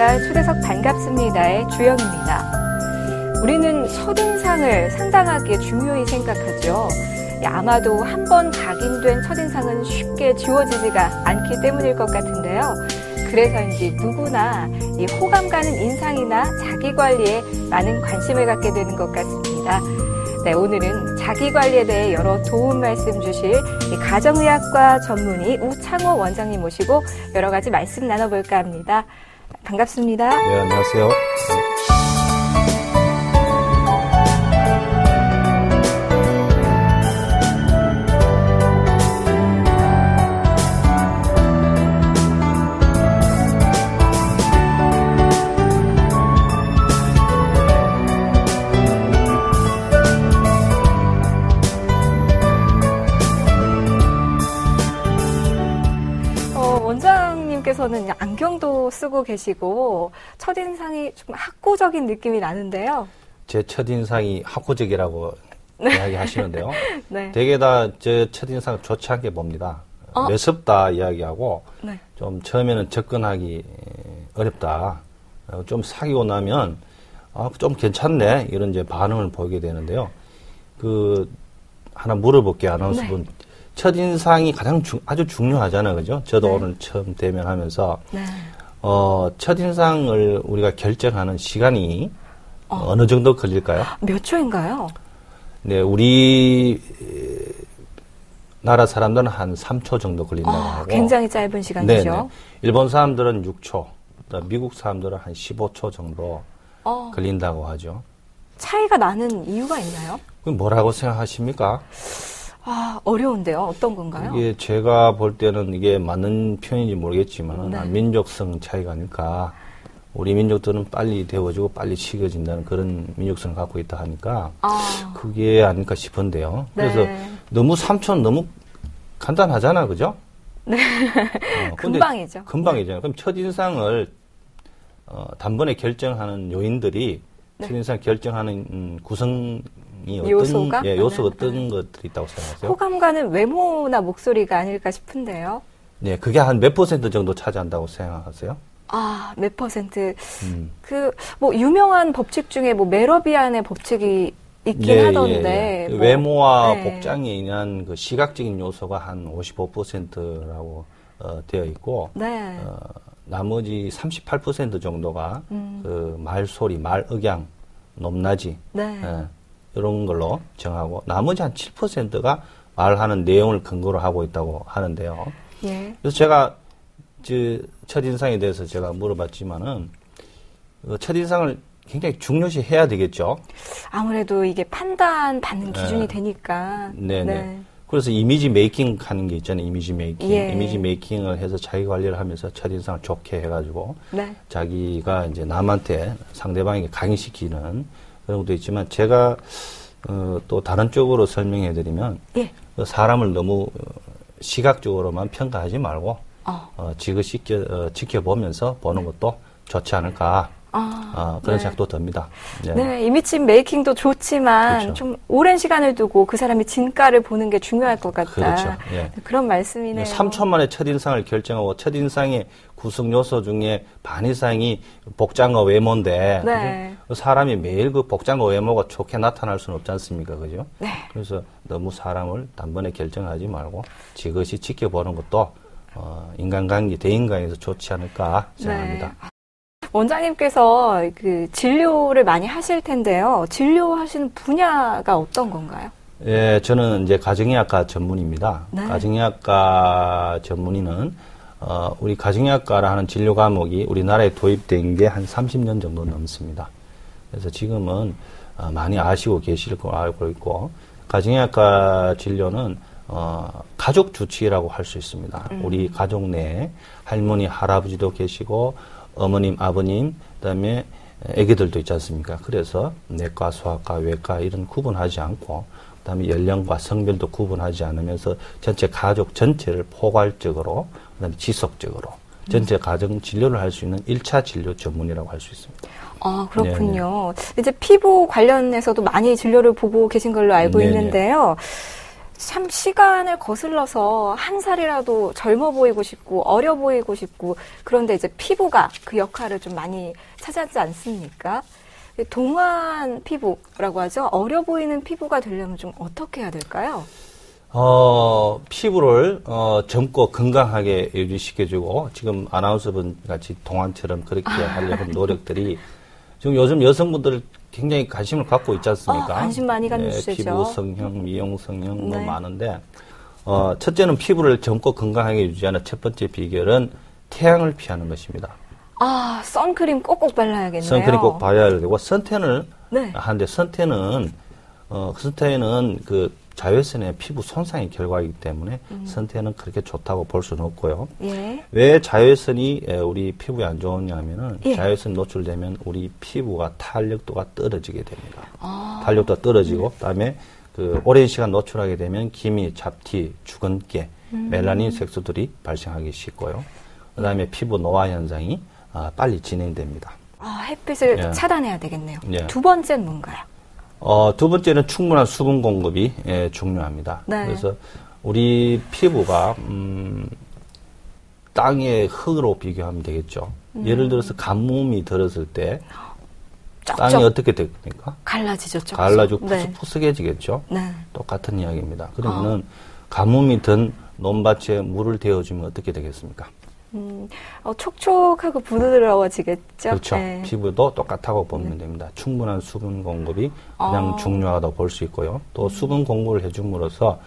안녕하십니까. 초대석 반갑습니다의 주영입니다. 우리는 첫인상을 상당하게 중요히 생각하죠. 아마도 한 번 각인된 첫인상은 쉽게 지워지지가 않기 때문일 것 같은데요. 그래서인지 누구나 이 호감 가는 인상이나 자기관리에 많은 관심을 갖게 되는 것 같습니다. 네, 오늘은 자기관리에 대해 여러 도움 말씀 주실 가정의학과 전문의 우창호 원장님 모시고 여러 가지 말씀 나눠볼까 합니다. 반갑습니다. 네, 안녕하세요. 원장님께서는 안경도 쓰고 계시고 첫인상이 좀 학구적인 느낌이 나는데요. 제 첫인상이 학구적이라고 이야기하시는데요. 네. 되게 다 제 첫인상 좋지 않게 봅니다. 매섭다 이야기하고 네. 좀 처음에는 접근하기 어렵다. 좀 사귀고 나면 좀 괜찮네 이런 이제 반응을 보이게 되는데요. 하나 물어볼게요, 아나운서분. 네. 첫인상이 아주 중요하잖아요, 그죠? 저도 네. 오늘 처음 대면하면서 네. 첫인상을 우리가 결정하는 시간이 어느 정도 걸릴까요? 몇 초인가요? 네, 우리 나라 사람들은 한 3초 정도 걸린다고 하고 굉장히 짧은 시간이죠. 네네. 일본 사람들은 6초, 미국 사람들은 한 15초 정도 걸린다고 하죠. 차이가 나는 이유가 있나요? 그럼 뭐라고 생각하십니까? 어려운데요. 어떤 건가요? 이게 제가 볼 때는 이게 맞는 표현인지 모르겠지만 네. 민족성 차이가 아닐까. 우리 민족들은 빨리 데워지고 빨리 식어진다는 그런 민족성을 갖고 있다 하니까 그게 아닐까 싶은데요. 네. 그래서 너무 3초는 너무 간단하잖아, 그죠? 네. 금방이죠. 금방이죠. 그럼 첫인상을 단번에 결정하는 요인들이 네. 첫인상 결정하는 구성이 요소가? 요소가 어떤 것들이 있다고 생각하세요? 호감과는 외모나 목소리가 아닐까 싶은데요. 네, 그게 한 몇 % 정도 차지한다고 생각하세요? 몇 %? 유명한 법칙 중에 메러비안의 법칙이 있긴 하던데. 그 외모와 복장에 의한 그 시각적인 요소가 한 55%라고 되어 있고, 네. 나머지 38% 정도가 그 말소리, 말억양, 높낮이, 네. 이런 걸로 정하고, 나머지 한 7%가 말하는 내용을 근거로 하고 있다고 하는데요. 예. 그래서 제가 첫인상에 대해서 제가 물어봤지만은, 첫인상을 굉장히 중요시 해야 되겠죠. 아무래도 이게 판단받는 기준이 되니까. 네네. 네. 그래서 이미지 메이킹 하는 게 있잖아요. 이미지 메이킹. 예. 이미지 메이킹을 해서 자기 관리를 하면서 첫인상을 좋게 해가지고, 네. 자기가 이제 남한테 상대방에게 강의시키는 그런 것도 있지만, 제가 또 다른 쪽으로 설명해 드리면, 예. 사람을 너무 시각적으로만 평가하지 말고, 지그시 지켜보면서 보는 것도 좋지 않을까. 그런 생각도 듭니다. 네. 네, 이미지 메이킹도 좋지만 그렇죠. 좀 오랜 시간을 두고 그 사람의 진가를 보는 게 중요할 것 같다. 그렇죠. 예. 그런 말씀이네요. 3초 만에 첫인상을 결정하고 첫인상의 구성 요소 중에 반 이상이 복장과 외모인데 네. 사람이 매일 그 복장과 외모가 좋게 나타날 수는 없지 않습니까? 그죠? 네. 그래서 너무 사람을 단번에 결정하지 말고 지그시 지켜보는 것도 인간관계, 대인관계에서 좋지 않을까 생각합니다. 네. 원장님께서 그 진료를 많이 하실 텐데요. 진료하시는 분야가 어떤 건가요? 예, 저는 이제 가정의학과 전문의입니다. 네. 가정의학과 전문의는 우리 가정의학과라는 진료 과목이 우리나라에 도입된 게 한 30년 정도 넘습니다. 그래서 지금은 많이 아시고 계실 거 알고 있고, 가정의학과 진료는 가족 주치의라고 할 수 있습니다. 우리 가족 내에 할머니, 할아버지도 계시고 어머님, 아버님, 그다음에 아기들도 있지 않습니까? 그래서 내과, 소아과, 외과 이런 구분하지 않고, 그다음에 연령과 성별도 구분하지 않으면서 전체 가족 전체를 포괄적으로, 그다음에 지속적으로 전체 가정 진료를 할 수 있는 1차 진료 전문이라고 할 수 있습니다. 그렇군요. 네네. 이제 피부 관련해서도 많이 진료를 보고 계신 걸로 알고 네네. 있는데요. 참 시간을 거슬러서 한 살이라도 젊어 보이고 싶고 어려 보이고 싶고 그런데 이제 피부가 그 역할을 좀 많이 차지하지 않습니까? 동안 피부라고 하죠. 어려 보이는 피부가 되려면 좀 어떻게 해야 될까요? 피부를 젊고 건강하게 유지시켜주고 지금 아나운서분 같이 동안처럼 그렇게 하려는 노력들이 지금 요즘 여성분들 굉장히 관심을 갖고 있지 않습니까? 관심 많이 갖는 주제죠. 피부 성형, 미용 성형 뭐 네. 많은데 첫째는 피부를 젊고 건강하게 유지하는 첫 번째 비결은 태양을 피하는 것입니다. 선크림 꼭꼭 발라야겠네요. 선크림 꼭 발라야 되고 선탠을 네. 하는데 선탠은 그 자외선의 피부 손상의 결과이기 때문에 선탠은 그렇게 좋다고 볼 수는 없고요. 예. 왜 자외선이 우리 피부에 안 좋으냐면은 예. 자외선 노출되면 우리 피부가 탄력도가 떨어지게 됩니다. 탄력도가 떨어지고 그다음에 그 오랜 시간 노출하게 되면 기미, 잡티, 주근깨, 멜라닌 색소들이 발생하기 쉽고요. 그다음에 피부 노화 현상이 빨리 진행됩니다. 햇빛을 예. 차단해야 되겠네요. 예. 두 번째는 뭔가요? 두 번째는 충분한 수분 공급이 중요합니다. 네. 그래서 우리 피부가 땅의 흙으로 비교하면 되겠죠. 예를 들어서 가뭄이 들었을 때 땅이 쩍쩍 어떻게 됩니까? 갈라지죠. 쩍쩍. 갈라지고 네. 푸석해지겠죠. 네. 똑같은 이야기입니다. 그러면은 가뭄이 든 논밭에 물을 데워주면 어떻게 되겠습니까? 촉촉하고 부드러워지겠죠. 그렇죠. 네. 피부도 똑같다고 보면 됩니다. 충분한 수분 공급이 가장 중요하다고 볼 수 있고요. 또 수분 공급을 해줌으로써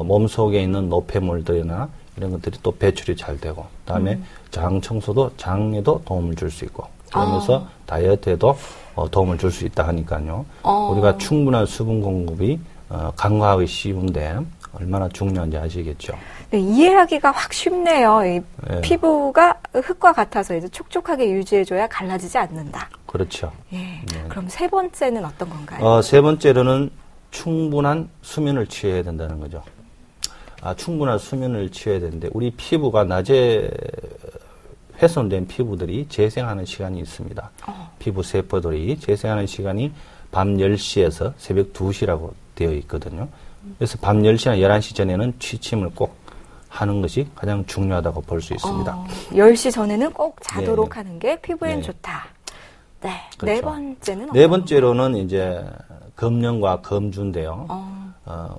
몸속에 있는 노폐물들이나 이런 것들이 또 배출이 잘 되고 그다음에 장 청소도 장에도 도움을 줄 수 있고 그러면서 다이어트에도 도움을 줄 수 있다 하니까요. 우리가 충분한 수분 공급이 간과하기 쉬운데 얼마나 중요한지 아시겠죠? 네, 이해하기가 확 쉽네요. 이 네. 피부가 흙과 같아서 이제 촉촉하게 유지해줘야 갈라지지 않는다. 그렇죠. 예. 네. 그럼 세 번째는 어떤 건가요? 세 번째로는 충분한 수면을 취해야 된다는 거죠. 충분한 수면을 취해야 되는데 우리 피부가 낮에 훼손된 피부들이 재생하는 시간이 있습니다. 피부 세포들이 재생하는 시간이 밤 10시에서 새벽 2시라고 되어 있거든요. 그래서 밤 10시나 11시 전에는 취침을 꼭 하는 것이 가장 중요하다고 볼 수 있습니다. 10시 전에는 꼭 자도록 네. 하는 게 피부엔 네. 좋다. 네. 그렇죠. 네 번째는 네 번째로는 이제 검령과 검주인데요.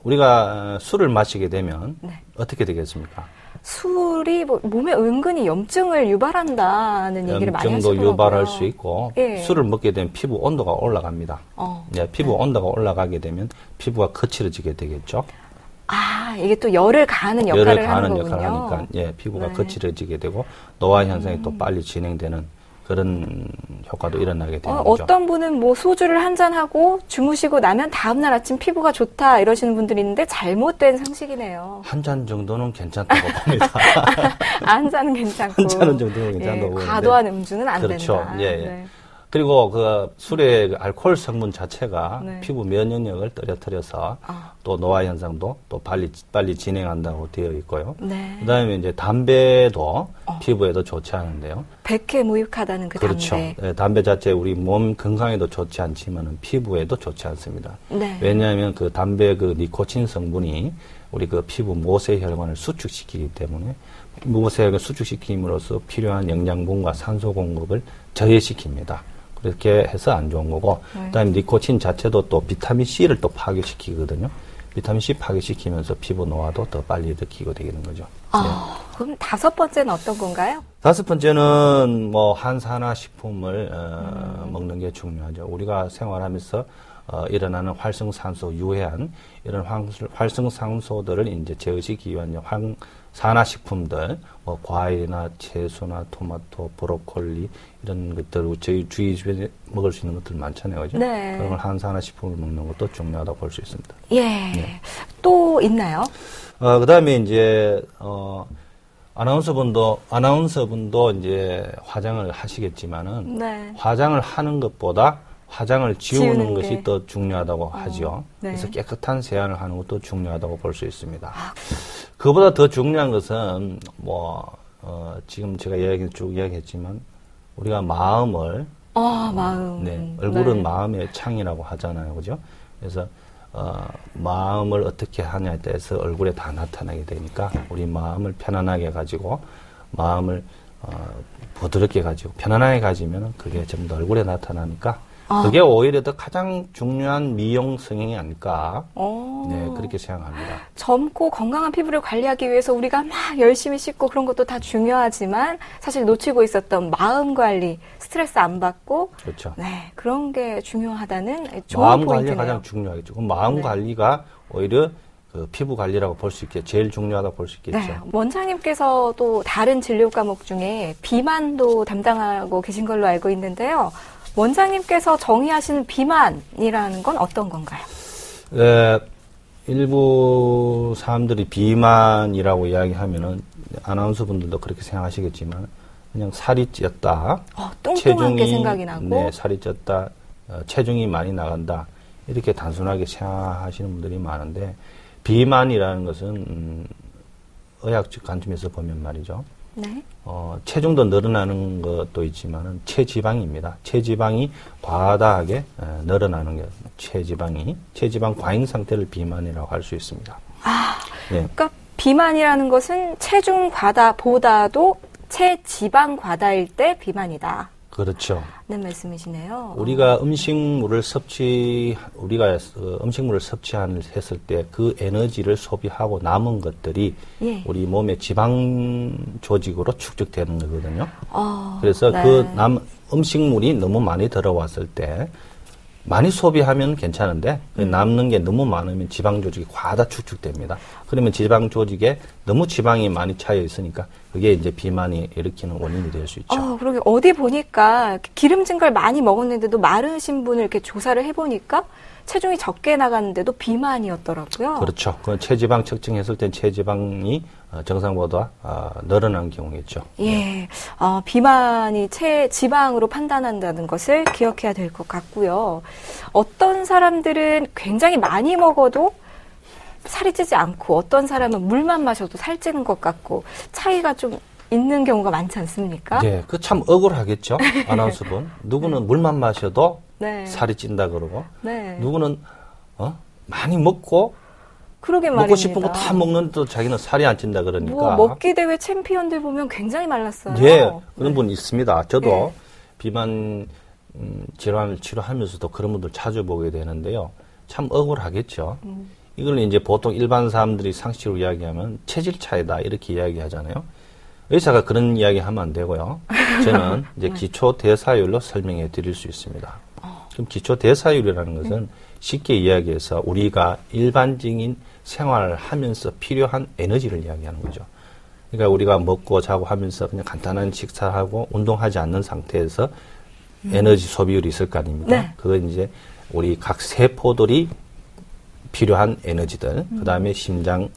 우리가 술을 마시게 되면 네. 어떻게 되겠습니까? 술이 몸에 은근히 염증을 유발한다는 얘기를 많이 염증도 하시더라고요. 유발할 수 있고 예. 술을 먹게 되면 피부 온도가 올라갑니다. 피부 온도가 올라가게 되면 피부가 거칠어지게 되겠죠. 이게 또 열을 가하는 역할을 열을 하는 가하는 거군요. 역할을 하니까 피부가 네. 거칠어지게 되고 노화 현상이 또 빨리 진행되는 그런 효과도 일어나게 되는 거죠. 어떤 분은 뭐 소주를 한잔하고 주무시고 나면 다음날 아침 피부가 좋다 이러시는 분들이 있는데 잘못된 상식이네요. 한 잔 정도는 괜찮다고 봅니다. 한 잔은 괜찮고. 한 잔은 정도는 괜찮다고 보는데. 과도한 음주는 안 그렇죠. 된다. 예. 네. 그리고 그 술의 그 알코올 성분 자체가 네. 피부 면역력을 떨어뜨려서 또 노화 현상도 또 빨리 진행한다고 되어 있고요. 네. 그다음에 이제 담배도 피부에도 좋지 않은데요. 백해 무익하다는 그 그렇죠. 담배. 네, 담배 자체 우리 몸 건강에도 좋지 않지만은 피부에도 좋지 않습니다. 네. 왜냐하면 그 담배 그 니코틴 성분이 우리 그 피부 모세 혈관을 수축시키기 때문에 모세 혈관을 수축시킴으로써 필요한 영양분과 산소 공급을 저해시킵니다. 그렇게 해서 안 좋은 거고, 그다음에 니코틴 자체도 또 비타민 C를 또 파괴시키거든요. 비타민 C 파괴시키면서 피부 노화도 더 빨리 일으키고 되는 거죠. 그럼 다섯 번째는 어떤 건가요? 다섯 번째는 뭐 한산화 식품을 먹는 게 중요하죠. 우리가 생활하면서 일어나는 활성산소 유해한 이런 활성산소들을 이제 제어시키기 위한 산화식품들, 뭐 과일이나 채소나 토마토, 브로콜리 이런 것들 저희 주위에 먹을 수 있는 것들 많잖아요, 그죠? 네. 그런 걸 한산화식품을 먹는 것도 중요하다고 볼 수 있습니다. 예. 네. 또 있나요? 그다음에 이제 아나운서분도 이제 화장을 하시겠지만은 네. 화장을 하는 것보다 화장을 지우는 지우는 것이 게. 더 중요하다고 하죠. 네. 그래서 깨끗한 세안을 하는 것도 중요하다고 볼 수 있습니다. 그보다 더 중요한 것은 지금 제가 쭉 이야기했지만 우리가 마음을 마음. 얼굴은 네. 마음의 창이라고 하잖아요, 그죠? 그래서 마음을 어떻게 하냐에 따라서 얼굴에 다 나타나게 되니까 우리 마음을 편안하게 가지고 마음을 부드럽게 가지고 편안하게 가지면 그게 전부 다 얼굴에 나타나니까 그게 오히려 더 가장 중요한 미용 성형이 아닐까. 네, 그렇게 생각합니다. 젊고 건강한 피부를 관리하기 위해서 우리가 막 열심히 씻고 그런 것도 다 중요하지만 사실 놓치고 있었던 마음 관리, 스트레스 안 받고 그렇죠. 네, 그런 게 중요하다는 좋은 마음 포인트네요. 관리가 가장 중요하겠죠. 그럼 마음 관리가 오히려 그 피부 관리라고 볼 수 있겠죠. 제일 중요하다고 볼 수 있겠죠. 네, 원장님께서 또 다른 진료 과목 중에 비만도 담당하고 계신 걸로 알고 있는데요. 원장님께서 정의하시는 비만이라는 건 어떤 건가요? 일부 사람들이 비만이라고 이야기하면은 아나운서 분들도 그렇게 생각하시겠지만 그냥 살이 쪘다. 뚱뚱한 게 생각이 나고. 네, 살이 쪘다. 체중이 많이 나간다. 이렇게 단순하게 생각하시는 분들이 많은데 비만이라는 것은 의학적 관점에서 보면 말이죠. 네. 체중도 늘어나는 것도 있지만은 체지방입니다. 체지방이 과다하게 늘어나는 게 체지방 과잉 상태를 비만이라고 할 수 있습니다. 네. 그러니까 비만이라는 것은 체중 과다보다도 체지방 과다일 때 비만이다. 그렇죠. 는 말씀이시네요. 우리가 음식물을 섭취했을 때 그 에너지를 소비하고 남은 것들이 우리 몸의 지방 조직으로 축적되는 거거든요. 그래서 네. 그 음식물이 너무 많이 들어왔을 때 많이 소비하면 괜찮은데 남는 게 너무 많으면 지방 조직이 과다 축적됩니다. 그러면 지방 조직에 너무 지방이 많이 차여 있으니까 그게 이제 비만이 일으키는 원인이 될 수 있죠. 그러게 어디 보니까 기름진 걸 많이 먹었는데도 마르신 분을 이렇게 조사를 해보니까 체중이 적게 나갔는데도 비만이었더라고요. 그렇죠. 그 체지방 측정했을 땐 체지방이 정상보다 늘어난 경우겠죠. 예, 비만이 체지방으로 판단한다는 것을 기억해야 될 것 같고요. 어떤 사람들은 굉장히 많이 먹어도 살이 찌지 않고 어떤 사람은 물만 마셔도 살찌는 것 같고 차이가 좀 있는 경우가 많지 않습니까? 네, 그 참 억울하겠죠. 아나운서분. 누구는 물만 마셔도 네. 살이 찐다 그러고 네. 누구는 많이 먹고 그러게 말입니다. 먹고 싶은 거 다 먹는데도 자기는 살이 안 찐다 그러니까. 뭐 먹기 대회 챔피언들 보면 굉장히 말랐어요. 예, 그런 분 있습니다. 저도 네. 비만 질환을 치료하면서도 그런 분들 자주 보게 되는데요. 참 억울하겠죠. 이걸 이제 보통 일반 사람들이 상식으로 이야기하면 체질 차이다 이렇게 이야기하잖아요. 의사가 그런 이야기 하면 안 되고요. 저는 이제 기초 대사율로 설명해 드릴 수 있습니다. 그럼 기초 대사율이라는 것은 쉽게 이야기해서 우리가 일반적인 생활을 하면서 필요한 에너지를 이야기하는 거죠. 그러니까 우리가 먹고 자고 하면서 그냥 간단한 식사하고 운동하지 않는 상태에서 에너지 소비율이 있을 거 아닙니까? 네. 그건 이제 우리 각 세포들이 필요한 에너지들, 그 다음에 심장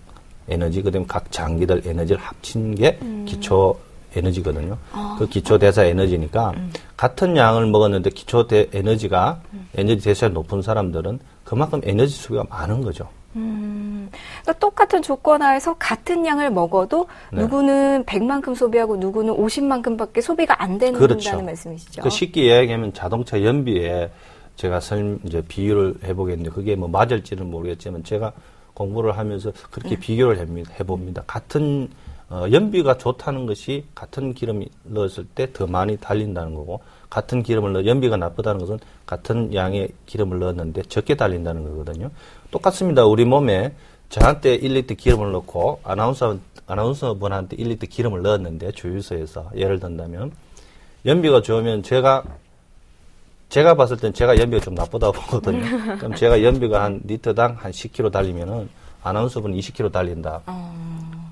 에너지, 그 다음에 각 장기들 에너지를 합친 게 기초 에너지거든요. 그 기초 대사 에너지니까 같은 양을 먹었는데 기초 에너지가 에너지 대사가 높은 사람들은 그만큼 에너지 소비가 많은 거죠. 그러니까 똑같은 조건 하에서 같은 양을 먹어도 네. 누구는 100만큼 소비하고 누구는 50만큼밖에 소비가 안 된다는 그렇죠. 말씀이시죠? 그 쉽게 이야기하면 자동차 연비에 제가 이제 비유를 해보겠는데 그게 뭐 맞을지는 모르겠지만 제가 공부를 하면서 그렇게 비교를 해봅니다. 같은 연비가 좋다는 것이 같은 기름을 넣었을 때 더 많이 달린다는 거고 같은 기름을 연비가 나쁘다는 것은 같은 양의 기름을 넣었는데 적게 달린다는 거거든요. 똑같습니다. 우리 몸에 저한테 1리터 기름을 넣고 아나운서분한테 1리터 기름을 넣었는데 주유소에서 예를 든다면 연비가 좋으면 제가 봤을 땐 제가 연비가 좀 나쁘다고 보거든요. 그럼 제가 연비가 한 리터당 한 10km 달리면은 아나운서분 20km 달린다.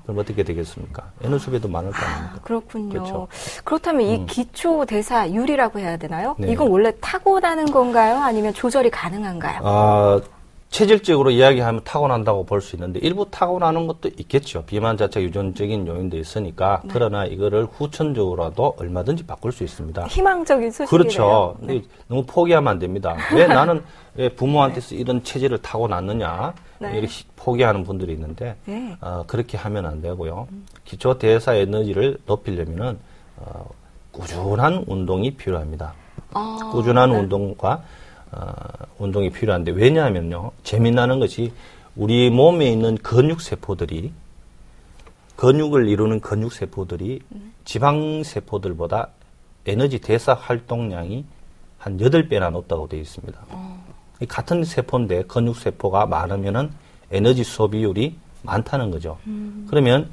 그럼 어떻게 되겠습니까? 에너지 소비도 많을 거 아닙니까? 그렇군요. 그렇죠. 그렇다면 이 기초 대사율이라고 해야 되나요? 네. 이건 원래 타고나는 건가요? 아니면 조절이 가능한가요? 체질적으로 이야기하면 타고난다고 볼 수 있는데 일부 타고나는 것도 있겠죠. 비만 자체가 유전적인 요인도 있으니까. 네. 그러나 이거를 후천적으로라도 얼마든지 바꿀 수 있습니다. 희망적인 소식이네요. 그렇죠. 네. 너무 포기하면 안 됩니다. 왜 나는 왜 부모한테서 이런 체질을 타고났느냐 이렇게 포기하는 분들이 있는데 그렇게 하면 안 되고요. 기초 대사 에너지를 높이려면은 꾸준한 운동이 필요합니다. 꾸준한 운동과 운동이 필요한데, 왜냐하면요, 재미나는 것이 우리 몸에 있는 근육세포들이, 근육을 이루는 근육세포들이 지방세포들보다 에너지 대사 활동량이 한 8배나 높다고 되어 있습니다. 같은 세포인데 근육세포가 많으면은 에너지 소비율이 많다는 거죠. 그러면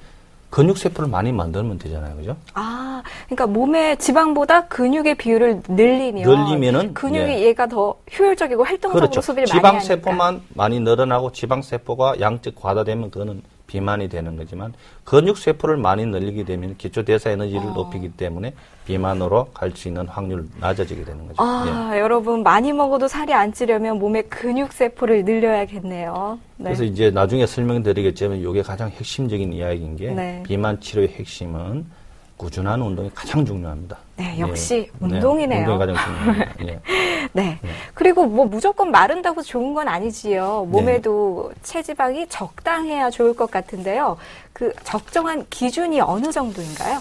근육세포를 많이 만들면 되잖아요. 그죠? 아, 그러니까 몸의 지방보다 근육의 비율을 늘리면은 근육이 예. 얘가 더 효율적이고 활동적으로 그렇죠. 소비를 많이 하니까. 지방세포만 많이 늘어나고 지방세포가 양적 과다되면 그거는 비만이 되는 거지만 근육세포를 많이 늘리게 되면 기초대사 에너지를 높이기 때문에 비만으로 갈 수 있는 확률이 낮아지게 되는 거죠. 아, 여러분 많이 먹어도 살이 안 찌려면 몸의 근육세포를 늘려야겠네요. 네. 그래서 이제 나중에 설명드리겠지만 이게 가장 핵심적인 이야기인 게 네. 비만 치료의 핵심은 꾸준한 운동이 가장 중요합니다. 네, 역시 네. 운동이네요. 운동이 가장 중요합니다. 예. 네. 그리고 뭐 무조건 마른다고 좋은 건 아니지요. 몸에도 체지방이 적당해야 좋을 것 같은데요. 그 적정한 기준이 어느 정도인가요?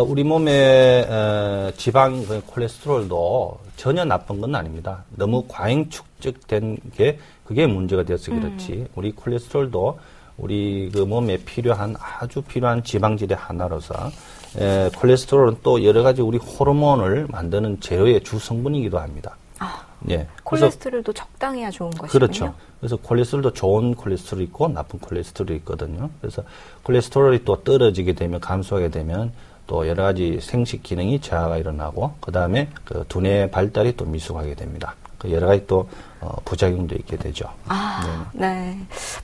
우리 몸에 지방, 콜레스테롤도 전혀 나쁜 건 아닙니다. 너무 과잉 축적된 게 그게 문제가 되어서 그렇지. 우리 콜레스테롤도 우리 그 몸에 아주 필요한 지방질의 하나로서 콜레스테롤은 또 여러 가지 우리 호르몬을 만드는 재료의 주 성분이기도 합니다. 아, 예. 콜레스테롤도 적당해야 좋은 것이군요. 그렇죠. 그래서 콜레스테롤도 좋은 콜레스테롤이 있고 나쁜 콜레스테롤이 있거든요. 그래서 콜레스테롤이 또 떨어지게 되면 감소하게 되면 또 여러 가지 생식 기능이 저하가 일어나고 그 다음에 그 두뇌 발달이 또 미숙하게 됩니다. 그 여러 가지 또 부작용도 있게 되죠. 아, 네.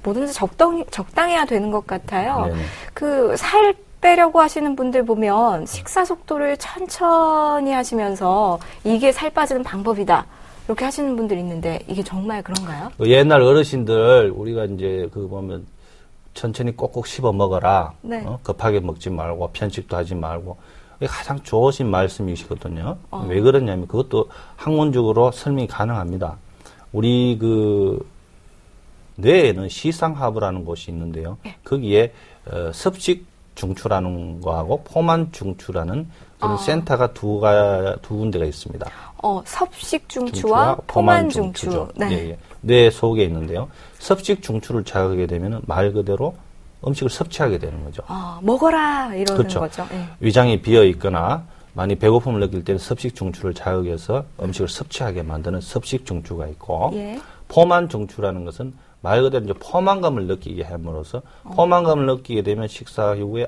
뭐든지 적당해야 되는 것 같아요. 네네. 그 살 빼려고 하시는 분들 보면 식사 속도를 천천히 하시면서 이게 살 빠지는 방법이다. 이렇게 하시는 분들 있는데 이게 정말 그런가요? 옛날 어르신들 우리가 이제 그 보면 천천히 꼭꼭 씹어 먹어라. 네. 급하게 먹지 말고 편식도 하지 말고. 이게 가장 좋으신 말씀이시거든요. 왜 그러냐면 그것도 학문적으로 설명이 가능합니다. 우리 그 뇌에는 시상하부라는 곳이 있는데요. 네. 거기에 섭식 중추라는 거하고 포만 중추라는 그런 센터가 두 군데가 있습니다. 섭식 중추와 포만 중추. 네. 예, 예. 뇌 속에 있는데요. 섭식 중추를 자극하게 되면 말 그대로 음식을 섭취하게 되는 거죠. 먹어라 이러는 그렇죠. 거죠. 예. 위장이 비어 있거나 많이 배고픔을 느낄 때는 섭식 중추를 자극해서 음식을 섭취하게 만드는 섭식 중추가 있고 예. 포만 중추라는 것은 말 그대로 이제 포만감을 느끼게 함으로써 포만감을 느끼게 되면 식사 이후에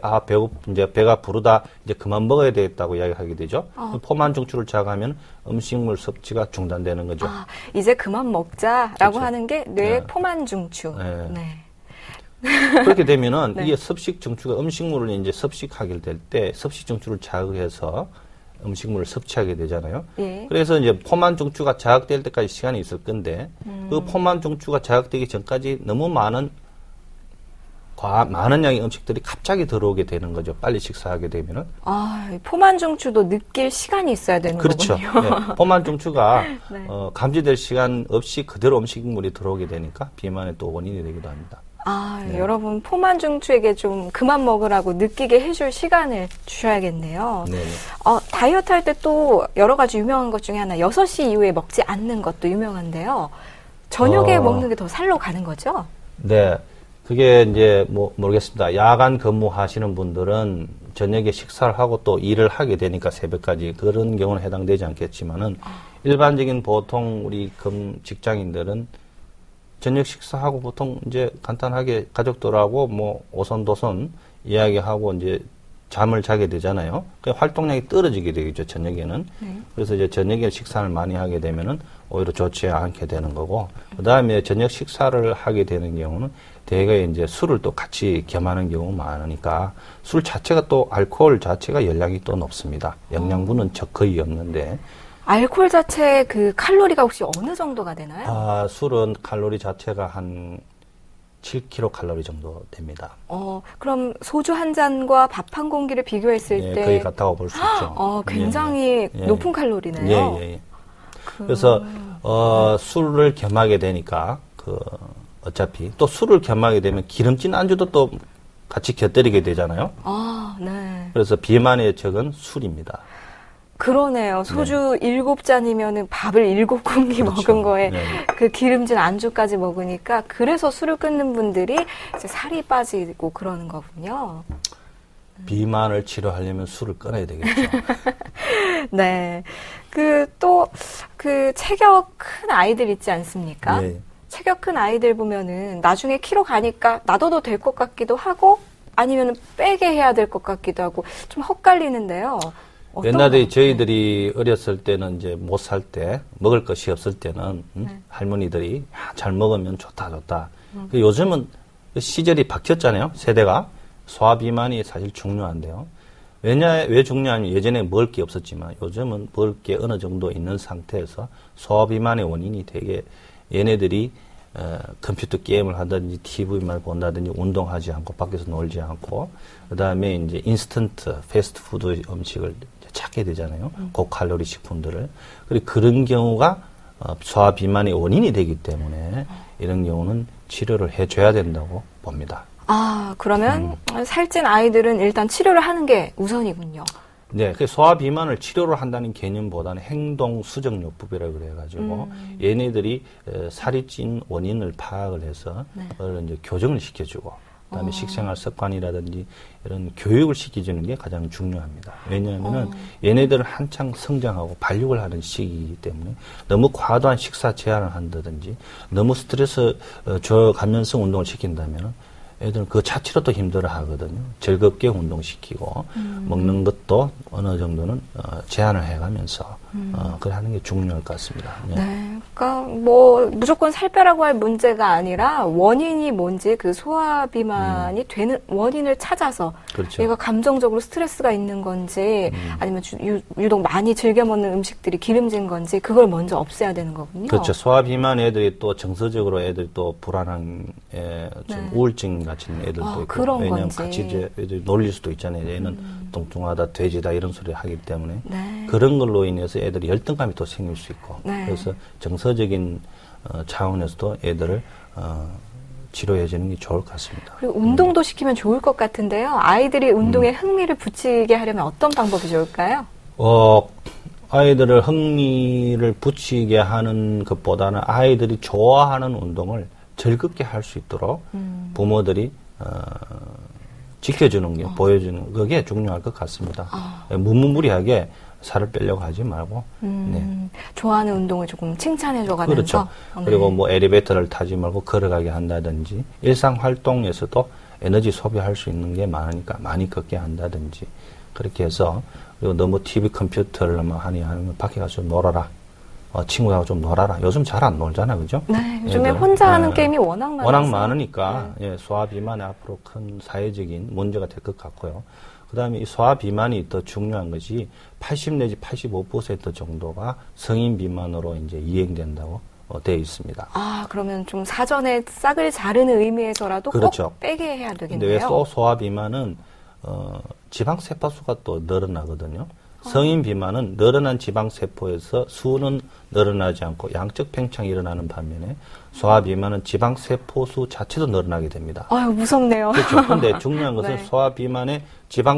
이제 배가 부르다 이제 그만 먹어야 되겠다고 이야기하게 되죠. 포만 중추를 자극하면 음식물 섭취가 중단되는 거죠. 이제 그만 먹자라고 그렇죠. 하는 게 뇌의 포만 중추. 네. 네. 그렇게 되면은 네. 이게 섭식 중추가 음식물을 이제 섭식하게 될 때 섭식 중추를 자극해서 음식물을 섭취하게 되잖아요. 예. 그래서 이제 포만 중추가 자극될 때까지 시간이 있을 건데 그 포만 중추가 자극되기 전까지 너무 많은 양의 음식들이 갑자기 들어오게 되는 거죠. 빨리 식사하게 되면은. 포만 중추도 느낄 시간이 있어야 되는 그렇죠. 거군요. 네. 포만 중추가 네. 감지될 시간 없이 그대로 음식물이 들어오게 되니까 비만의 또 원인이 되기도 합니다. 네. 여러분 포만 중추에게 좀 그만 먹으라고 느끼게 해줄 시간을 주셔야겠네요. 네. 다이어트 할 때 또 여러 가지 유명한 것 중에 하나 6시 이후에 먹지 않는 것도 유명한데요. 저녁에 먹는 게 더 살로 가는 거죠? 네. 그게 이제 모르겠습니다. 야간 근무하시는 분들은 저녁에 식사를 하고 또 일을 하게 되니까 새벽까지 그런 경우는 해당되지 않겠지만은 일반적인 보통 우리 직장인들은 저녁 식사하고 보통 이제 간단하게 가족들하고 오손도손 이야기하고 이제 잠을 자게 되잖아요. 그 활동량이 떨어지게 되겠죠, 저녁에는. 네. 그래서 이제 저녁에 식사를 많이 하게 되면은 오히려 좋지 않게 되는 거고, 그 다음에 저녁 식사를 하게 되는 경우는 대개 이제 술을 또 같이 겸하는 경우가 많으니까 술 자체가 또 알코올 자체가 열량이 또 높습니다. 영양분은 거의 없는데. 알코올 자체 그 칼로리가 혹시 어느 정도가 되나요? 술은 칼로리 자체가 한 7kcal 정도 됩니다. 그럼 소주 한 잔과 밥 한 공기를 비교했을 때 거의 같다고 볼 수 있죠. 굉장히 높은 칼로리네요. 예. 그래서 술을 겸하게 되니까 어차피 또 술을 겸하게 되면 기름진 안주도 또 같이 곁들이게 되잖아요. 네. 그래서 비만의 적은 술입니다. 그러네요. 소주 7잔이면은 밥을 7공기 그렇죠. 먹은 거에 네. 그 기름진 안주까지 먹으니까 그래서 술을 끊는 분들이 이제 살이 빠지고 그러는 거군요. 비만을 치료하려면 술을 끊어야 되겠죠. 네. 그 체격 큰 아이들 있지 않습니까? 네. 체격 큰 아이들 보면은 나중에 키로 가니까 놔둬도 될 것 같기도 하고 아니면 빼게 해야 될 것 같기도 하고 좀 헛갈리는데요. 옛날에 저희들이 어렸을 때는 이제 못 살 때, 먹을 것이 없을 때는 할머니들이 잘 먹으면 좋다. 요즘은 시절이 바뀌었잖아요. 세대가. 소화비만이 사실 중요한데요. 왜 중요하냐면 예전에 먹을 게 없었지만 요즘은 먹을 게 어느 정도 있는 상태에서 소화비만의 원인이 되게 얘네들이 컴퓨터 게임을 하든지 TV만 본다든지 운동하지 않고 밖에서 놀지 않고 그다음에 이제 인스턴트 패스트푸드 음식을 찾게 되잖아요. 고칼로리 식품들을. 그리고 그런 경우가 소화비만의 원인이 되기 때문에 이런 경우는 치료를 해줘야 된다고 봅니다. 아, 그러면 살찐 아이들은 일단 치료를 하는 게 우선이군요. 네, 그 소화비만을 치료를 한다는 개념보다는 행동수정요법이라고 그래가지고 얘네들이 살이 찐 원인을 파악을 해서 그걸 이제 교정을 시켜주고 그다음에 식생활 습관이라든지 이런 교육을 시켜주는 게 가장 중요합니다. 왜냐하면은 얘네들은 한창 성장하고 발육을 하는 시기이기 때문에 너무 과도한 식사 제한을 한다든지 너무 스트레스 저감면성 운동을 시킨다면 애들은 그 자체로도 힘들어 하거든요. 즐겁게 운동시키고 먹는 것도 어느 정도는 제한을 해가면서 그걸 하는 게 중요할 것 같습니다. 네. 네. 그러니까 뭐 무조건 살 빼라고 할 문제가 아니라 원인이 뭔지 그 소화비만이 되는 원인을 찾아서 그렇죠. 얘가 감정적으로 스트레스가 있는 건지 아니면 유독 많이 즐겨 먹는 음식들이 기름진 건지 그걸 먼저 없애야 되는 거군요. 그렇죠. 소화비만 애들이 또 정서적으로 애들이 또 불안한 좀 우울증 같은 애들도 있고 그런 왜냐하면 건지. 같이 이제 애들이 놀릴 수도 있잖아요. 얘는 뚱뚱하다, 돼지다 이런 소리 하기 때문에 네. 그런 걸로 인해서 애들이 열등감이 또 생길 수 있고 네. 그래서 정서적인 차원에서도 애들을 치료해 주는 게 좋을 것 같습니다. 그리고 운동도 시키면 좋을 것 같은데요. 아이들이 운동에 흥미를 붙이게 하려면 어떤 방법이 좋을까요? 아이들을 흥미를 붙이게 하는 것보다는 아이들이 좋아하는 운동을 즐겁게 할 수 있도록 부모들이 지켜주는 게 보여주는 그게 중요할 것 같습니다. 무리하게 살을 빼려고 하지 말고 좋아하는 운동을 조금 칭찬해줘가면서 그렇죠. 그리고 뭐 엘리베이터를 타지 말고 걸어가게 한다든지 일상 활동에서도 에너지 소비할 수 있는 게 많으니까 많이 걷게 한다든지 그렇게 해서 그리고 너무 TV 컴퓨터를 하니 하면 밖에 가서 놀아라. 친구하고 좀 놀아라. 요즘 잘 안 놀잖아, 그죠? 네, 요즘에 혼자 하는 게임이 워낙 많으니까 소화비만이 앞으로 큰 사회적인 문제가 될 것 같고요. 그다음에 이 소화비만이 더 중요한 것이 80 내지 85% 정도가 성인 비만으로 이제 이행된다고 되어 있습니다. 아, 그러면 좀 사전에 싹을 자르는 의미에서라도 그렇죠. 꼭 빼게 해야 근데 되겠네요. 왜 소화비만은 지방세포수가 또 늘어나거든요. 성인 비만은 늘어난 지방세포에서 수는 늘어나지 않고 양적 팽창이 일어나는 반면에 소화비만은 지방세포수 자체도 늘어나게 됩니다. 아유, 무섭네요. 그렇죠. 근데 중요한 것은 네. 소화비만의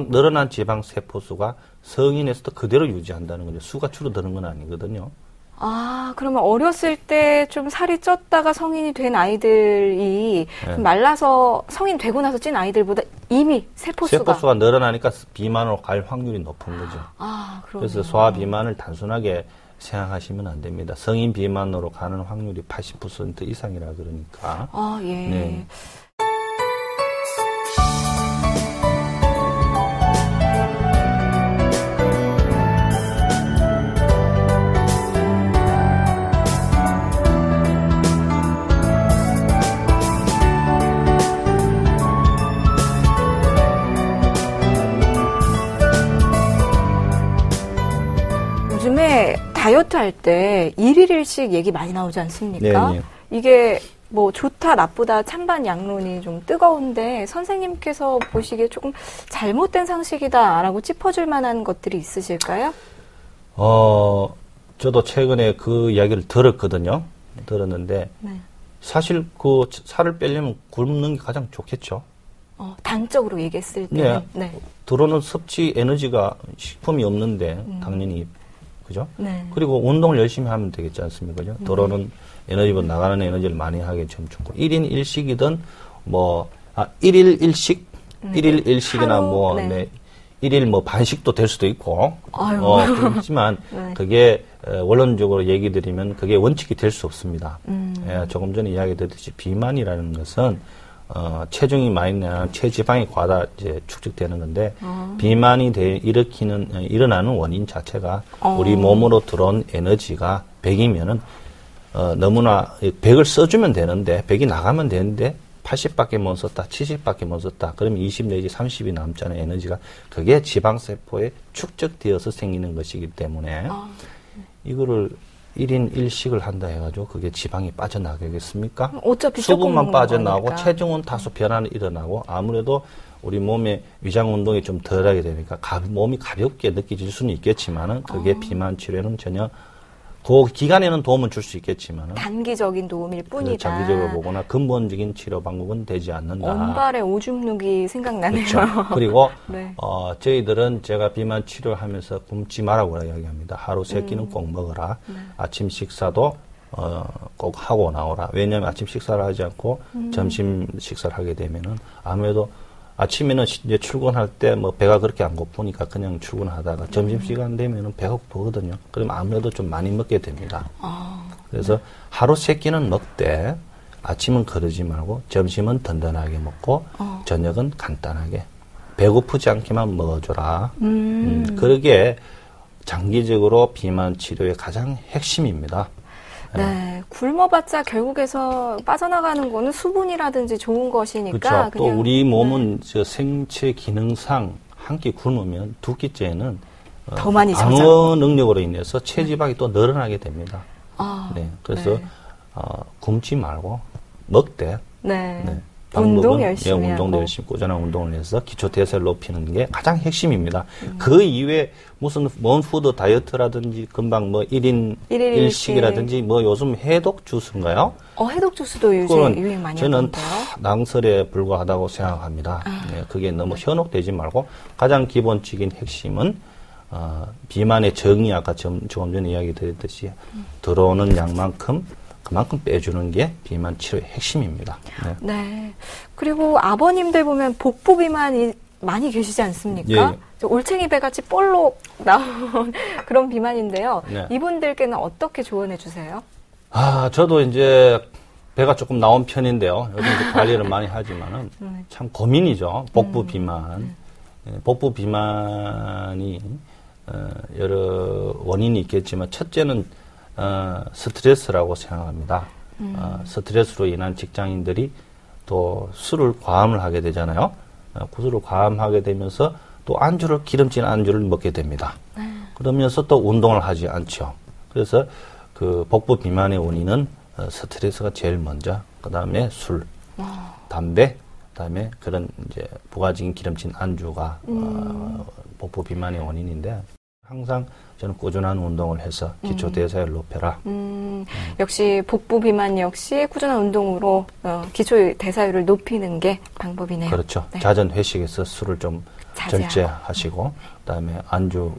늘어난 지방세포수가 성인에서도 그대로 유지한다는 거죠. 수가 줄어드는 건 아니거든요. 아, 그러면 어렸을 때 좀 살이 쪘다가 성인이 된 아이들이 좀 말라서 성인 되고 나서 찐 아이들보다 이미 세포수가 늘어나니까 비만으로 갈 확률이 높은 거죠. 아, 그러네요. 그래서 소화비만을 단순하게 생각하시면 안 됩니다. 성인 비만으로 가는 확률이 80% 이상이라 그러니까. 아, 예. 네. 요즘에 다이어트 할 때 일일일식 얘기 많이 나오지 않습니까? 네. 이게 뭐 좋다 나쁘다 찬반 양론이 좀 뜨거운데 선생님께서 보시기에 조금 잘못된 상식이다라고 짚어줄 만한 것들이 있으실까요? 저도 최근에 그 이야기를 들었는데 네. 사실 그 살을 빼려면 굶는 게 가장 좋겠죠. 단적으로 얘기했을 때는 네. 들어오는 섭취 에너지가 식품이 없는데 당연히 그죠? 네. 그리고 운동을 열심히 하면 되겠지 않습니까? 그죠? 들어오는 에너지보다 나가는 에너지를 많이 하게 좀 좋고 1인 1식이든 뭐 1일 1식, 1일 1식이나 하루, 뭐 네. 1일 뭐 반식도 될 수도 있고 그렇지만 네. 그게 원론적으로 얘기 드리면 그게 원칙이 될 수 없습니다. 예, 조금 전에 이야기 드렸듯이 비만이라는 것은 체중이 많이 나면 체지방이 과다 이제 축적되는 건데 비만이 일어나는 원인 자체가 우리 몸으로 들어온 에너지가 100이면은 너무나 100을 써주면 되는데 100이 나가면 되는데 80밖에 못 썼다, 70밖에 못 썼다. 그러면 20 내지 30이 남잖아요, 에너지가. 그게 지방세포에 축적되어서 생기는 것이기 때문에 이거를 1인 1식을 한다 해가지고 그게 지방이 빠져나가겠습니까? 어차피 수분만 빠져나오고 거니까. 체중은 다소 변화는 일어나고 아무래도 우리 몸의 위장 운동이 좀 덜하게 되니까 몸이 가볍게 느껴질 수는 있겠지만은 그게 비만 치료에는 전혀 그 기간에는 도움은 줄 수 있겠지만은 단기적인 도움일 뿐이다. 장기적으로 보거나 근본적인 치료 방법은 되지 않는다. 언발의 오줌 누기 생각나네요. 그렇죠. 그리고 네. 저희들은 제가 비만 치료하면서 굶지 말라고 이야기합니다. 하루 3끼는 꼭 먹어라. 아침 식사도 꼭 하고 나오라. 왜냐하면 아침 식사를 하지 않고 점심 식사를 하게 되면은 아무래도 아침에는 이제 출근할 때 뭐 배가 그렇게 안 고프니까 그냥 출근하다가 점심시간 되면은 배가 고프거든요. 그러면 아무래도 좀 많이 먹게 됩니다. 그래서 하루 3끼는 먹되 아침은 거르지 말고 점심은 든든하게 먹고 저녁은 간단하게 배고프지 않게만 먹어줘라. 그러게 장기적으로 비만 치료의 가장 핵심입니다. 네, 굶어봤자 결국에서 빠져나가는 거는 수분이라든지 좋은 것이니까. 그렇죠. 또 우리 몸은 저 생체 기능상 한 끼 굶으면 두 끼째는 더 많이 방어 능력으로 인해서 체지방이 또 늘어나게 됩니다. 네, 그래서 굶지 말고 먹되. 네. 네. 운동 열심히 운동도 하고. 열심히 꾸준한 운동을 해서 기초 대사를 높이는 게 가장 핵심입니다. 그 이외에 무슨 원푸드 다이어트라든지 금방 뭐 1인 1식이라든지 뭐 요즘 해독 주스인가요? 해독 주스도 요새 유행 많이 저는 하던데요. 다 낭설에 불과하다고 생각합니다. 네, 그게 너무 현혹되지 말고 가장 기본적인 핵심은 비만의 정의 아까 조금 전에 이야기 드렸듯이 들어오는 양만큼 그만큼 빼주는 게 비만 치료의 핵심입니다. 네. 네. 그리고 아버님들 보면 복부 비만이 많이 계시지 않습니까? 예. 올챙이 배같이 볼록 나온 그런 비만인데요. 네. 이분들께는 어떻게 조언해 주세요? 저도 이제 배가 조금 나온 편인데요. 요즘 이제 관리를 많이 하지만은 참 고민이죠. 복부 비만. 복부 비만이 여러 원인이 있겠지만 첫째는 스트레스라고 생각합니다. 스트레스로 인한 직장인들이 또 술을 과음을 하게 되잖아요. 술을 과음하게 되면서 또 기름진 안주를 먹게 됩니다. 그러면서 또 운동을 하지 않죠. 그래서 그 복부 비만의 원인은 스트레스가 제일 먼저, 그 다음에 술, 담배, 그 다음에 그런 이제 부가적인 기름진 안주가 복부 비만의 원인인데 항상 저는 꾸준한 운동을 해서 기초 대사율을 높여라. 역시 복부 비만 역시 꾸준한 운동으로 기초 대사율을 높이는 게 방법이네요. 그렇죠. 네. 잦은 회식에서 술을 좀 자제하고. 절제하시고, 그다음에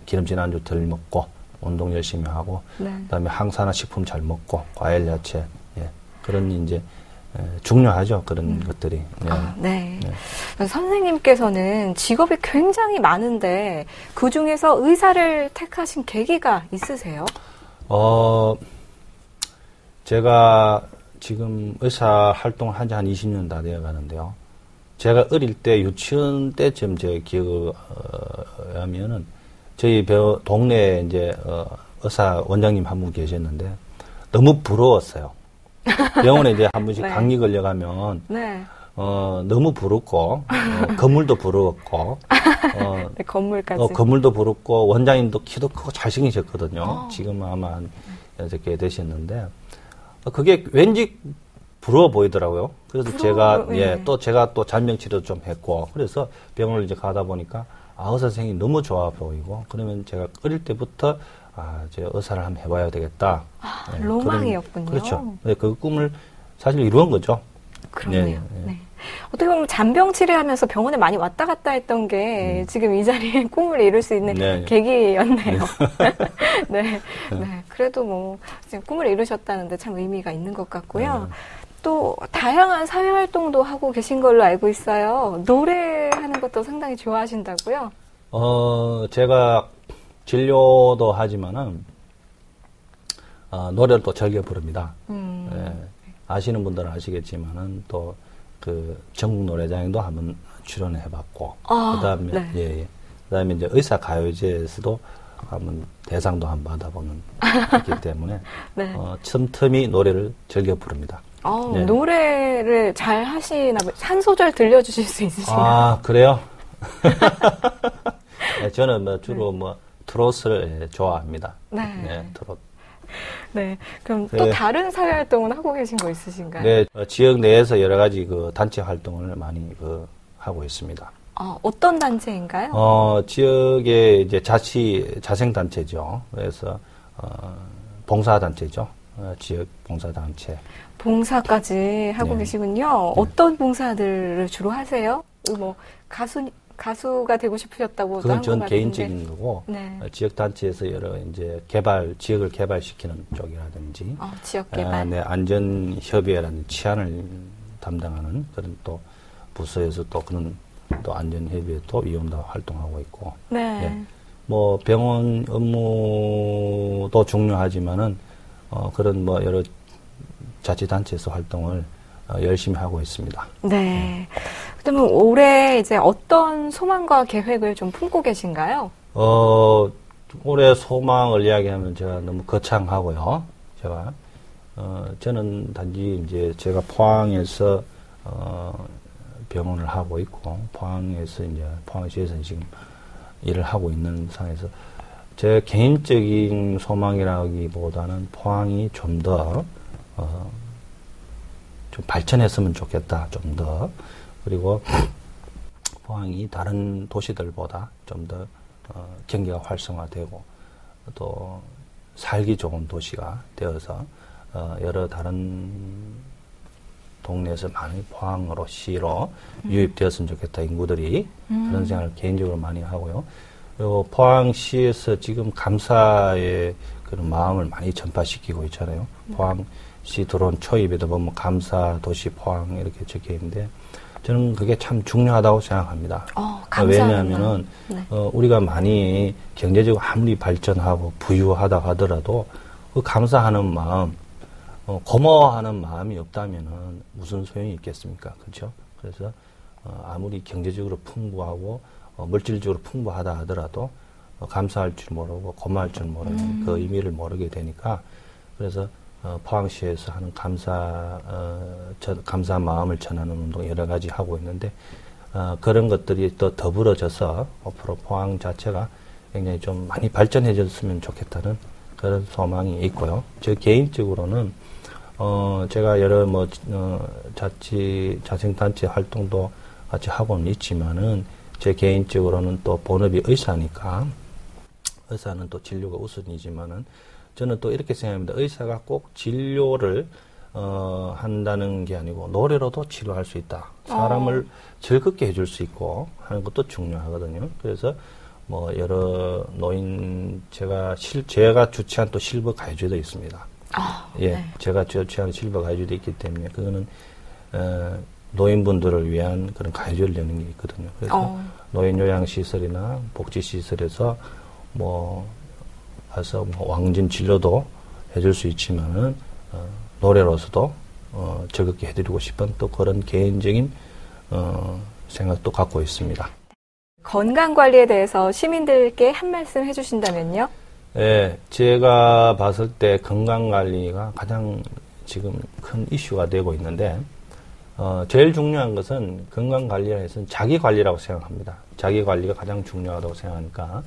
기름진 안주 덜 먹고, 운동 열심히 하고, 네. 그다음에 항산화 식품 잘 먹고, 과일, 야채, 그런 이제 중요하죠. 그런 것들이. 네. 네. 선생님께서는 직업이 굉장히 많은데 그 중에서 의사를 택하신 계기가 있으세요? 제가 지금 의사 활동을 한 지 한 20년 다 되어 가는데요. 제가 어릴 때 유치원 때쯤 제 기억하면은 저희 동네에 이제 의사 원장님 한 분 계셨는데 너무 부러웠어요. 병원에 이제 한 번씩 네. 감기 걸려가면 네. 너무 부럽고 건물도 부러웠고 네, 건물까지. 건물도 부럽고 원장님도 키도 크고 잘생기셨거든요. 지금 아마 한 6개 되셨는데 그게 왠지 부러워 보이더라고요. 그래서 제가 제가 또 잔병 치료도 좀 했고 그래서 병원을 이제 가다 보니까 의사 선생님이 너무 좋아 보이고 그러면 제가 어릴 때부터 제 의사를 한번 해봐야 되겠다. 로망이었군요. 그렇죠. 네, 그 꿈을 사실 이루은 거죠. 그러네요. 네, 네. 네. 어떻게 보면 잔병 치료하면서 병원에 많이 왔다 갔다 했던 게 지금 이 자리에 꿈을 이룰 수 있는 네. 계기였네요. 네. 네. 그래도 뭐 지금 꿈을 이루셨다는데 참 의미가 있는 것 같고요. 또 다양한 사회 활동도 하고 계신 걸로 알고 있어요. 노래하는 것도 상당히 좋아하신다고요? 제가 진료도 하지만은 노래를 또 즐겨 부릅니다. 예, 아시는 분들은 아시겠지만은 또 그 전국 노래장에도 한번 출연해봤고, 그다음에 네. 예. 그다음에 이제 의사 가요제에서도 한번 대상도 한번 받아보는 있기 때문에 네. 틈틈이 노래를 즐겨 부릅니다. 네. 노래를 잘 하시나 봐요. 한 소절 들려주실 수 있으신가요? 아, 그래요? 네, 저는 뭐 주로 뭐 트로트를 좋아합니다. 네. 네, 트로트. 네. 그럼 또 네. 다른 사회 활동은 하고 계신 거 있으신가요? 네, 지역 내에서 여러 가지 그 단체 활동을 많이 하고 있습니다. 어떤 단체인가요? 지역에 이제 자생단체죠. 그래서, 봉사단체죠. 지역 봉사단체. 봉사까지 하고 네. 계시군요. 어떤 봉사들을 주로 하세요? 뭐, 가수가 되고 싶으셨다고 그건 한 전 것 같은데. 개인적인 거고, 네. 지역 단체에서 여러 이제 지역을 개발시키는 쪽이라든지, 지역 개발. 네, 안전협의회라는 치안을 담당하는 그런 또 부서에서 또 그런 또 안전협의회 또 위원도 활동하고 있고, 네. 네. 뭐 병원 업무도 중요하지만은 그런 뭐 여러 자치단체에서 활동을 열심히 하고 있습니다. 네. 그러면 올해 이제 어떤 소망과 계획을 좀 품고 계신가요? 올해 소망을 이야기하면 제가 너무 거창하고요. 저는 단지 이제 제가 포항에서 병원을 하고 있고, 포항시에서 지금 일을 하고 있는 상황에서 제 개인적인 소망이라기보다는 포항이 좀 더, 좀 발전했으면 좋겠다, 좀 더. 그리고 포항이 다른 도시들보다 좀 더, 경기가 활성화되고, 또 살기 좋은 도시가 되어서, 여러 다른 동네에서 많이 포항으로, 시로 유입되었으면 좋겠다, 인구들이. 그런 생각을 개인적으로 많이 하고요. 그리고 포항시에서 지금 감사의 그런 마음을 많이 전파시키고 있잖아요. 포항시 들어온 초입에도 보면 감사 도시 포항 이렇게 적혀 있는데, 저는 그게 참 중요하다고 생각합니다. 왜냐하면은, 네. 우리가 많이 경제적으로 아무리 발전하고 부유하다 하더라도 그 감사하는 마음, 고마워하는 마음이 없다면은 무슨 소용이 있겠습니까? 그렇죠? 그래서 아무리 경제적으로 풍부하고 물질적으로 풍부하다 하더라도 감사할 줄 모르고 고마울 줄 모르는 그 의미를 모르게 되니까, 그래서 포항시에서 하는 감사 마음을 전하는 운동 여러 가지 하고 있는데, 그런 것들이 또 더불어져서 앞으로 포항 자체가 굉장히 좀 많이 발전해졌으면 좋겠다는 그런 소망이 있고요. 저 개인적으로는 제가 여러 자생단체 활동도 같이 하고는 있지만은, 제 개인적으로는 또 본업이 의사니까, 의사는 또 진료가 우선이지만은, 저는 또 이렇게 생각합니다. 의사가 꼭 진료를, 한다는 게 아니고, 노래로도 치료할 수 있다. 사람을 즐겁게 해줄 수 있고, 하는 것도 중요하거든요. 그래서, 여러 제가 주최한 또 실버 가요제도 있습니다. 예, 네. 제가 주최한 실버 가요제도 있기 때문에, 그거는, 노인분들을 위한 그런 가요제를 여는 게 있거든요. 그래서 노인요양시설이나 복지시설에서 가서 왕진 진료도 해줄 수 있지만은, 노래로서도, 즐겁게 해드리고 싶은 또 그런 개인적인, 생각도 갖고 있습니다. 건강관리에 대해서 시민들께 한 말씀 해주신다면요? 예, 제가 봤을 때 건강관리가 가장 지금 큰 이슈가 되고 있는데, 제일 중요한 것은 건강관리에 해서는 자기관리라고 생각합니다. 자기관리가 가장 중요하다고 생각하니까,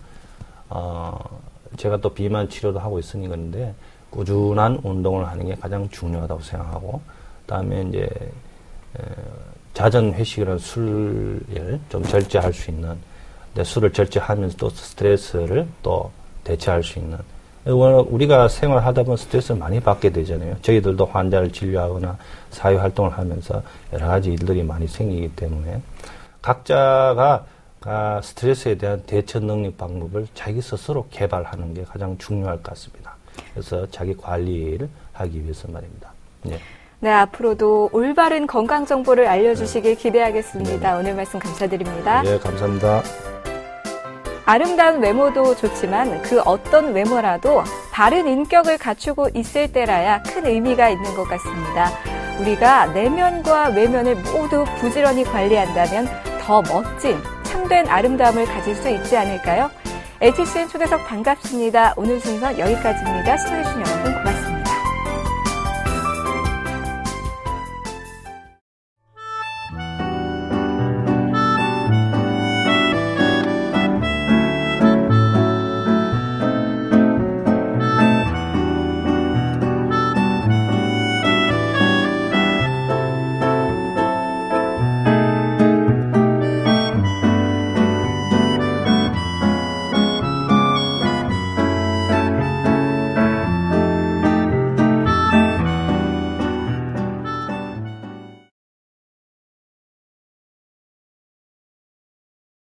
제가 또 비만 치료도 하고 있으니 그런데, 꾸준한 운동을 하는 게 가장 중요하다고 생각하고, 그다음에 이제, 잦은 회식이라는 술을 좀 절제할 수 있는, 술을 절제하면서 또 스트레스를 또 대체할 수 있는 우리가 생활하다 보면 스트레스를 많이 받게 되잖아요. 저희들도 환자를 진료하거나 사회활동을 하면서 여러 가지 일들이 많이 생기기 때문에 각자가 스트레스에 대한 대처 능력 방법을 자기 스스로 개발하는 게 가장 중요할 것 같습니다. 그래서 자기 관리를 하기 위해서 말입니다. 네. 네, 앞으로도 올바른 건강 정보를 알려주시길 기대하겠습니다. 오늘 말씀 감사드립니다. 네, 감사합니다. 아름다운 외모도 좋지만 그 어떤 외모라도 바른 인격을 갖추고 있을 때라야 큰 의미가 있는 것 같습니다. 우리가 내면과 외면을 모두 부지런히 관리한다면 더 멋진 참된 아름다움을 가질 수 있지 않을까요? HCN 초대석 반갑습니다. 오늘 순서 여기까지입니다. 시청해주신 여러분 고맙습니다.